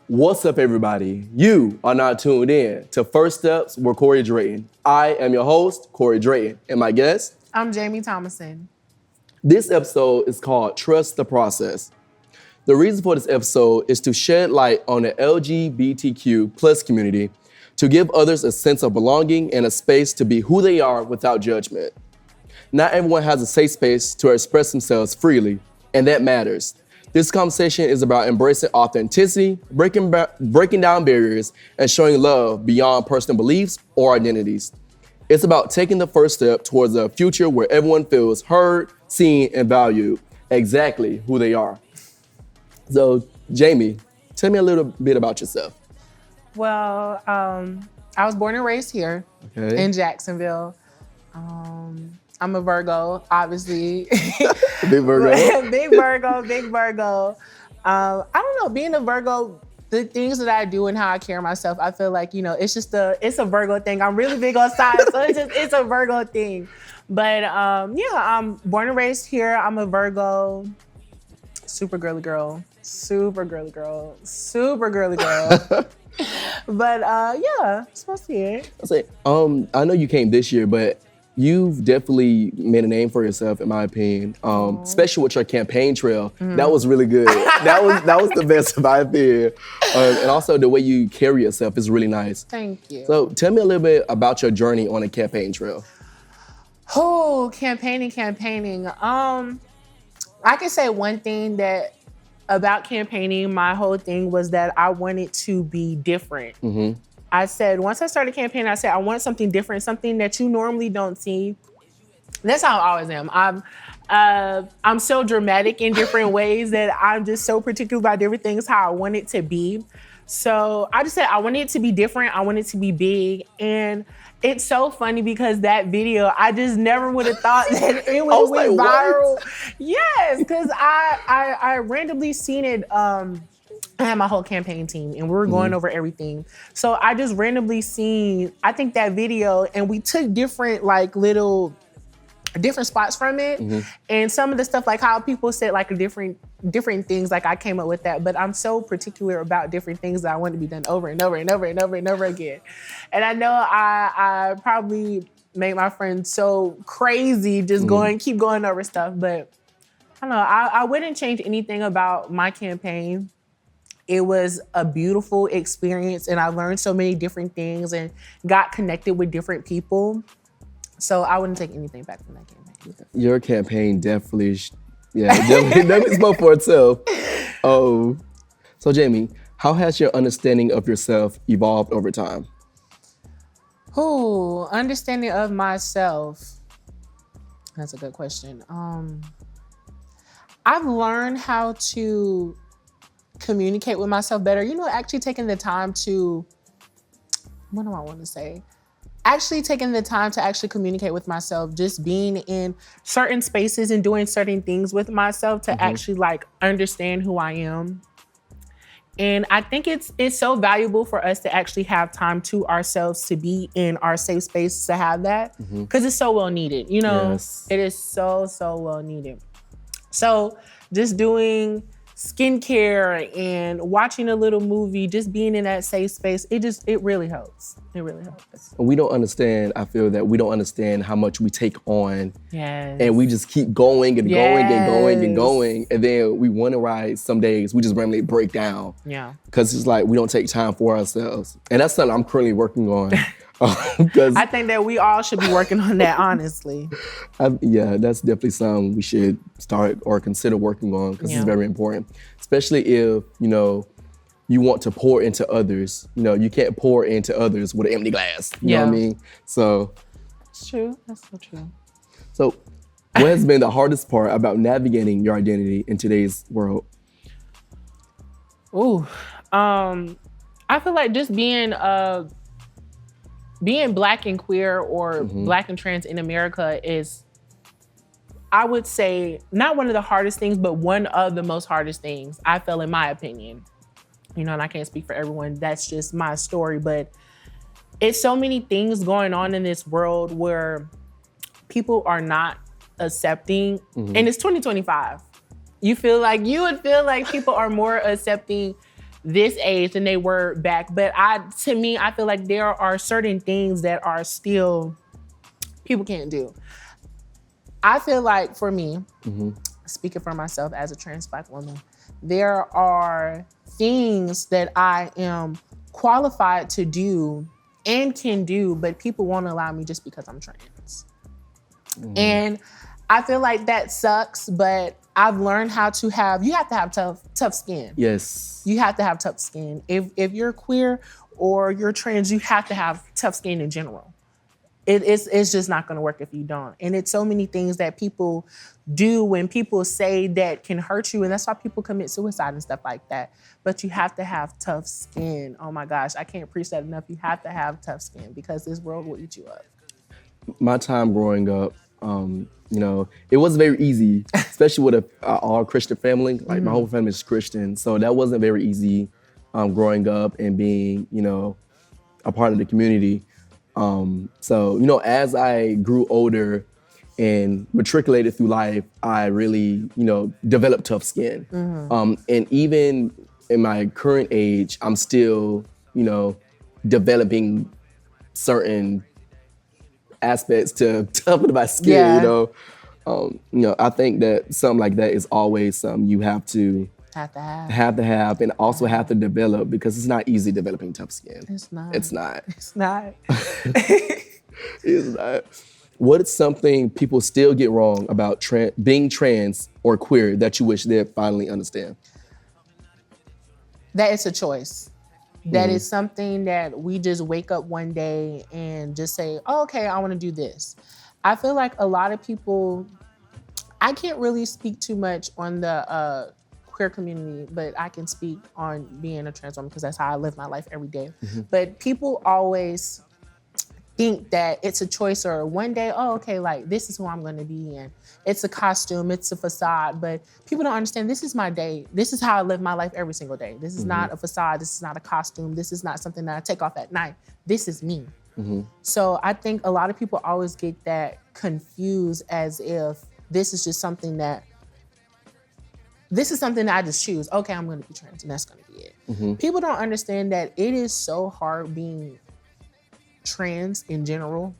What's up, everybody? You are not tuned in to First Steps with Corey Drayton. I am your host, Corey Drayton, and my guest? I'm Jamie Thomason. This episode is called Trust the Process. The reason for this episode is to shed light on the LGBTQ plus community, to give others a sense of belonging and a space to be who they are without judgment. Not everyone has a safe space to express themselves freely, and that matters. This conversation is about embracing authenticity, breaking down barriers, and showing love beyond personal beliefs or identities. It's about taking the first step towards a future where everyone feels heard, seen, and valued exactly who they are. So, Jamie, tell me a little bit about yourself. Well, I was born and raised here in Jacksonville. I'm a Virgo, obviously. Big Virgo. Big Virgo. I don't know, being a Virgo, the things that I do and how I carry myself, I feel like, it's a Virgo thing. I'm really big on signs, so it's a Virgo thing. But I'm born and raised here. I'm a Virgo, super girly girl. But that's mostly it. I say, I know you came this year, but you've definitely made a name for yourself, in my opinion. Especially with your campaign trail, that was really good. that was the best in my opinion. And also the way you carry yourself is really nice. Thank you. So tell me a little bit about your journey on a campaign trail. Oh, campaigning. I can say one thing that about campaigning, my whole thing was that I wanted to be different. Mm-hmm. I said, once I started campaigning, I said, I want something different, something that you normally don't see. That's how I always am. I'm so dramatic in different ways that I'm just so particular about different things, how I want it to be. So I just said, I want it to be different. I want it to be big. And it's so funny because that video, I just never would have thought that it would went viral. What? Yes, because I randomly seen it. I had my whole campaign team and we were going over everything. So I just randomly seen, I think that video, and we took different spots from it. And some of the stuff, like how people said like different things, like I came up with that, but I'm so particular about different things that I want to be done over and over again. And I know I probably made my friends so crazy just keep going over stuff, but I don't know, I wouldn't change anything about my campaign. It was a beautiful experience and I learned so many different things and got connected with different people. So I wouldn't take anything back from that campaign. Your campaign definitely spoke for itself. Oh, so Jamie, how has your understanding of yourself evolved over time? Understanding of myself. That's a good question. I've learned how to communicate with myself better. Actually taking the time to, what do I want to say? Actually taking the time to actually communicate with myself, just being in certain spaces and doing certain things with myself to actually understand who I am. And I think it's so valuable for us to actually have time to ourselves, to be in our safe space, to have that, because it's so well needed. Yes. It is so well needed. So just doing skincare and watching a little movie, just being in that safe space, it really helps. It really helps. We don't understand, I feel that we don't understand how much we take on. Yes. And we just keep going and going. And then we wonder why some days we just randomly break down. Yeah. Because it's like we don't take time for ourselves. And that's something I'm currently working on. I think that we all should be working on that, honestly. That's definitely something we should start or consider working on because it's very important. Especially if, you want to pour into others. You can't pour into others with an empty glass. You know what I mean? So. It's true. That's so true. So what has been the hardest part about navigating your identity in today's world? I feel like just being Black and queer or Black and trans in America is, I would say, not one of the hardest things, but one of the most hardest things, I feel, in my opinion. And I can't speak for everyone. That's just my story. But it's so many things going on in this world where people are not accepting. And it's 2025. You would feel like people are more accepting this age than they were back. But to me, I feel like there are certain things that are still people can't do. I feel like for me, speaking for myself as a trans Black woman, there are things that I am qualified to do and can do, but people won't allow me just because I'm trans. And I feel like that sucks, but I've learned how to you have to have tough skin. Yes. You have to have tough skin. If you're queer or you're trans, you have to have tough skin in general. It's just not going to work if you don't. And it's so many things that people do when people say that can hurt you. And that's why people commit suicide and stuff like that. But you have to have tough skin. Oh my gosh, I can't preach that enough. You have to have tough skin because this world will eat you up. My time growing up, you know, it wasn't very easy, especially with our Christian family. Like my whole family is Christian. So that wasn't very easy growing up and being, you know, a part of the community. So, you know, as I grew older and matriculated through life, I really, you know, developed tough skin. And even in my current age, I'm still, you know, developing certain aspects to toughen my skin, you know. I think that something like that is always something you have to have and also have to develop because it's not easy developing tough skin. It's not. It's not. It's not. It's not. What is something people still get wrong about being trans or queer that you wish they'd finally understand? That it's a choice. That is something that we just wake up one day and just say, oh, okay, I want to do this. I feel like a lot of people, I can't really speak too much on the queer community, but I can speak on being a trans woman because that's how I live my life every day. But people always think that it's a choice or one day, oh, okay, like this is who I'm going to be in. It's a costume, it's a facade, but people don't understand this is my day. This is how I live my life every single day. This is not a facade. This is not a costume. This is not something that I take off at night. This is me. So I think a lot of people always get that confused as if this is just something that I just choose. Okay, I'm going to be trans and that's going to be it. People don't understand that it is so hard being trans in general,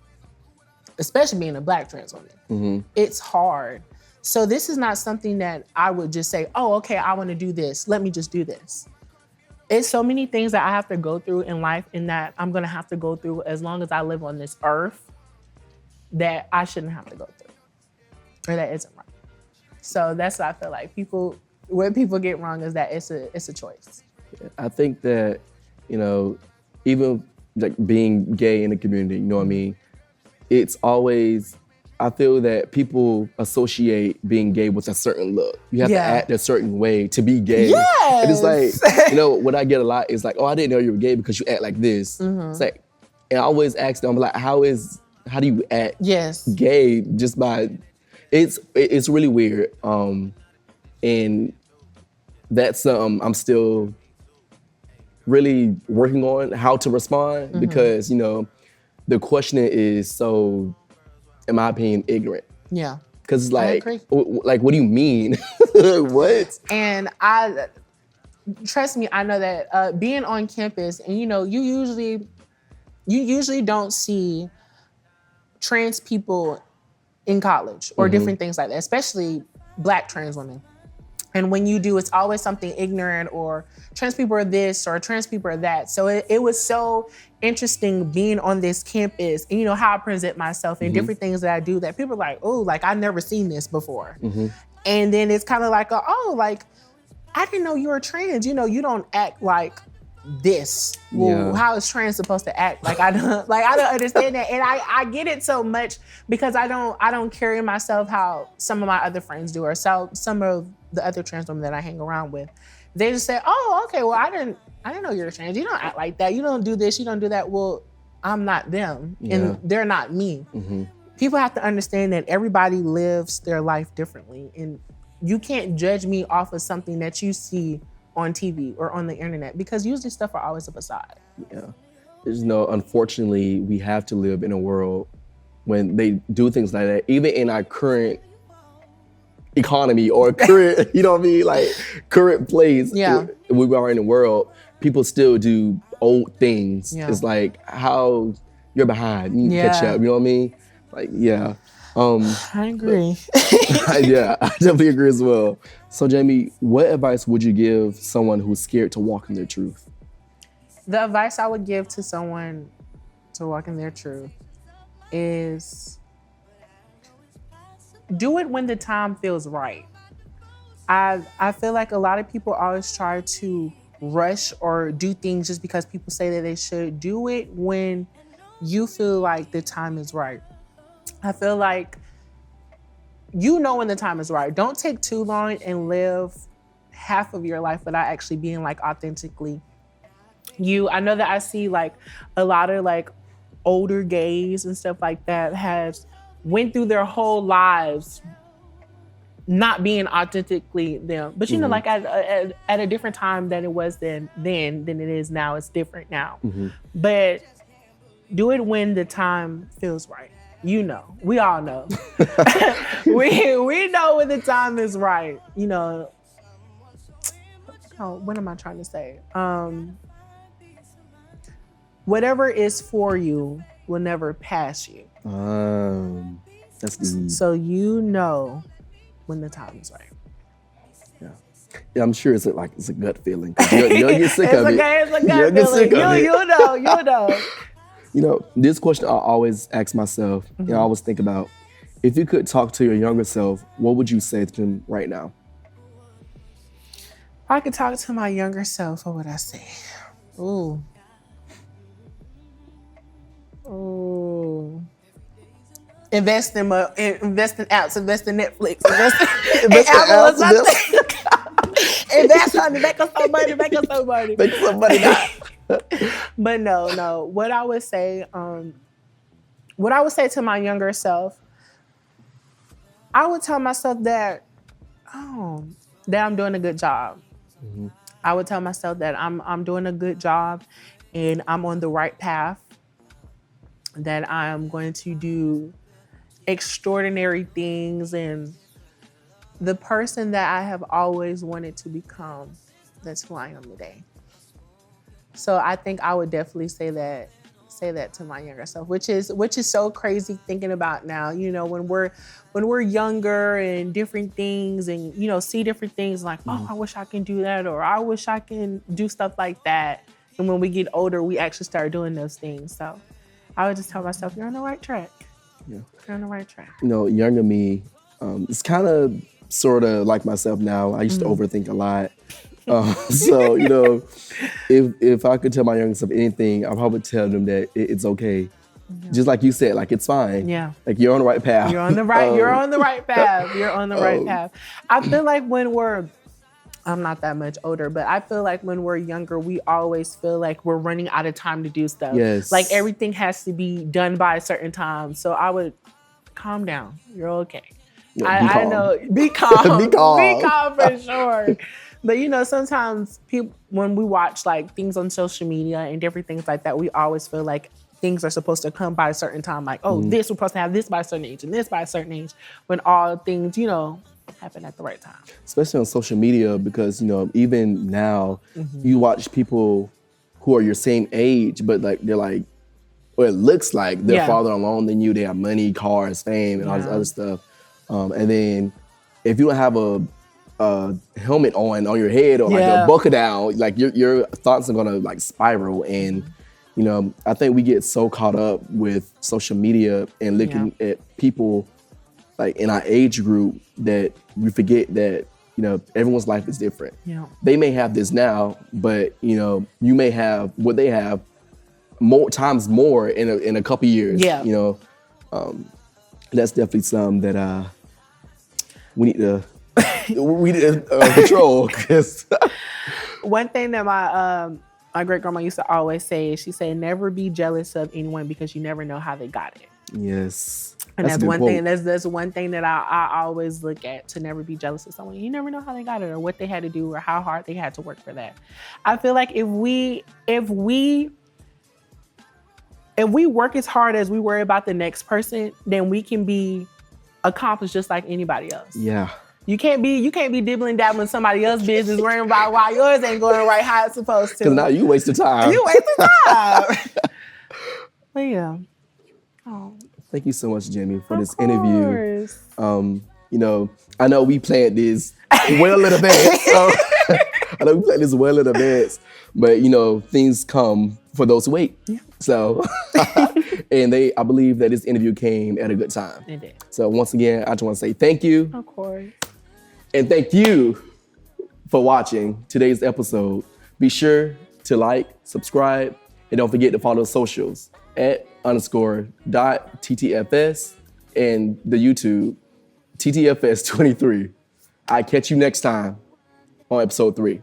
especially being a Black trans woman. It's hard. So this is not something that I would just say, oh, okay, I want to do this. Let me just do this. It's so many things that I have to go through in life and that I'm going to have to go through as long as I live on this earth that I shouldn't have to go through or that isn't right. So that's what I feel like what people get wrong is that it's a choice. I think that, you know, even like being gay in the community, you know what I mean? It's always, I feel that people associate being gay with a certain look. You have to act a certain way to be gay. Yes. And it's like, you know, what I get a lot is like, oh, I didn't know you were gay because you act like this. It's like, and I always ask them, like, how do you act gay just by, it's really weird. And that's something I'm still really working on how to respond because, you know, the questioning is so, in my opinion, ignorant. Yeah. Because it's like, what do you mean? What? And trust me, I know that being on campus and, you know, you usually don't see trans people in college or different things like that, especially Black trans women. And when you do, it's always something ignorant or trans people are this or trans people are that. So it was so interesting being on this campus and, you know, how I present myself and different things that I do that people are like, oh, like I've never seen this before. And then it's kind of like, oh, like, I didn't know you were trans. You know, you don't act like this. Well, how is trans supposed to act? Like I don't understand that. And I get it so much because I don't carry myself how some of my other friends do or so some of the other trans women that I hang around with. They just say, oh, okay, well, I didn't know you're trans. You don't act like that. You don't do this, you don't do that. Well, I'm not them and they're not me. People have to understand that everybody lives their life differently. And you can't judge me off of something that you see on TV or on the internet because usually stuff are always a facade. Yeah. There's unfortunately, we have to live in a world when they do things like that. Even in our current economy or current, you know what I mean? Like current place Yeah. we are in the world, people still do old things. Yeah. It's like how you're behind. You need to catch Yeah. up, you know what I mean? Like, yeah. I agree. Yeah, I definitely agree as well. So Jamie, what advice would you give someone who's scared to walk in their truth? The advice I would give to someone to walk in their truth is do it when the time feels right. I feel like a lot of people always try to rush or do things just because people say that they should. Do it when you feel like the time is right. I feel like you know when the time is right. Don't take too long and live half of your life without actually being like authentically you. I know that I see like a lot of like older gays and stuff like that has went through their whole lives not being authentically them. But you know, like at a different time than it was then than it is now. It's different now. But do it when the time feels right. You know, we all know. we know when the time is right. You know, oh, what am I trying to say? Whatever is for you will never pass you. That's deep. So you know when the time is right. Yeah, I'm sure it's a gut feeling. You'll get sick of it. It's a gut You'll get sick feeling. of it. You know. You know, this question I always ask myself, and I always think about, if you could talk to your younger self, what would you say to him right now? If I could talk to my younger self, what would I say? Ooh. Invest in apps, invest in Netflix, invest in Apple or something. Invest, honey, make us some money. Make some money now. But no. What I would say to my younger self, I would tell myself that I'm doing a good job. I would tell myself that I'm doing a good job and I'm on the right path, that I'm going to do extraordinary things, and the person that I have always wanted to become, that's who I am today. So I think I would definitely say that to my younger self, which is so crazy thinking about now. You know, when we're younger and different things, and you know, see different things like, oh, I wish I can do that, or I wish I can do stuff like that. And when we get older, we actually start doing those things. So I would just tell myself, you're on the right track. Yeah. You're on the right track. You know, younger me, it's kind of sort of like myself now. I used to overthink a lot. So, you know, if I could tell my younger self anything, I'd probably tell them that it's okay. Yeah. Just like you said, like, it's fine. Yeah. Like, you're on the right path. You're on the right, you're on the right path. You're on the right path. I feel like I'm not that much older, but I feel like when we're younger, we always feel like we're running out of time to do stuff. Yes. Like everything has to be done by a certain time. So I would calm down. You're okay. Yeah, I know. Be calm. Be calm. Be calm for sure. But you know, sometimes people, when we watch like things on social media and different things like that, we always feel like things are supposed to come by a certain time. Like, oh, this, we're supposed to have this by a certain age and this by a certain age, when all things, you know, happen at the right time. Especially on social media, because, you know, even now you watch people who are your same age, but like they're like, or it looks like they're farther along than you. They have money, cars, fame, and all this other stuff. And then if you don't have a helmet on your head or like a buckle down, like your thoughts are gonna like spiral. And you know, I think we get so caught up with social media and looking at people like in our age group that we forget that, you know, everyone's life is different. Yeah. They may have this now, but you know, you may have what they have more in a couple years. Yeah. You know, that's definitely something that we need to control. One thing that my great grandma used to always say, she said, never be jealous of anyone because you never know how they got it. Yes. And that's one thing. That's one thing that I always look at, to never be jealous of someone. You never know how they got it, or what they had to do, or how hard they had to work for that. I feel like if we work as hard as we worry about the next person, then we can be accomplished just like anybody else. Yeah. You can't be dibbling dabbling somebody else's business, worrying about why yours ain't going right how it's supposed to. Because now you wasted time. You wasted time. But yeah. Oh. Thank you so much, Jimmy, for this course. interview. You know, I know we planned this well in advance. So I know we planned this well in advance, but you know, things come for those who wait. Yeah. So, and I believe that this interview came at a good time. It did. So once again, I just want to say thank you. Of course. And thank you for watching today's episode. Be sure to like, subscribe, and don't forget to follow the socials @_.ttfs and the YouTube TTFS23. I catch you next time on episode 3.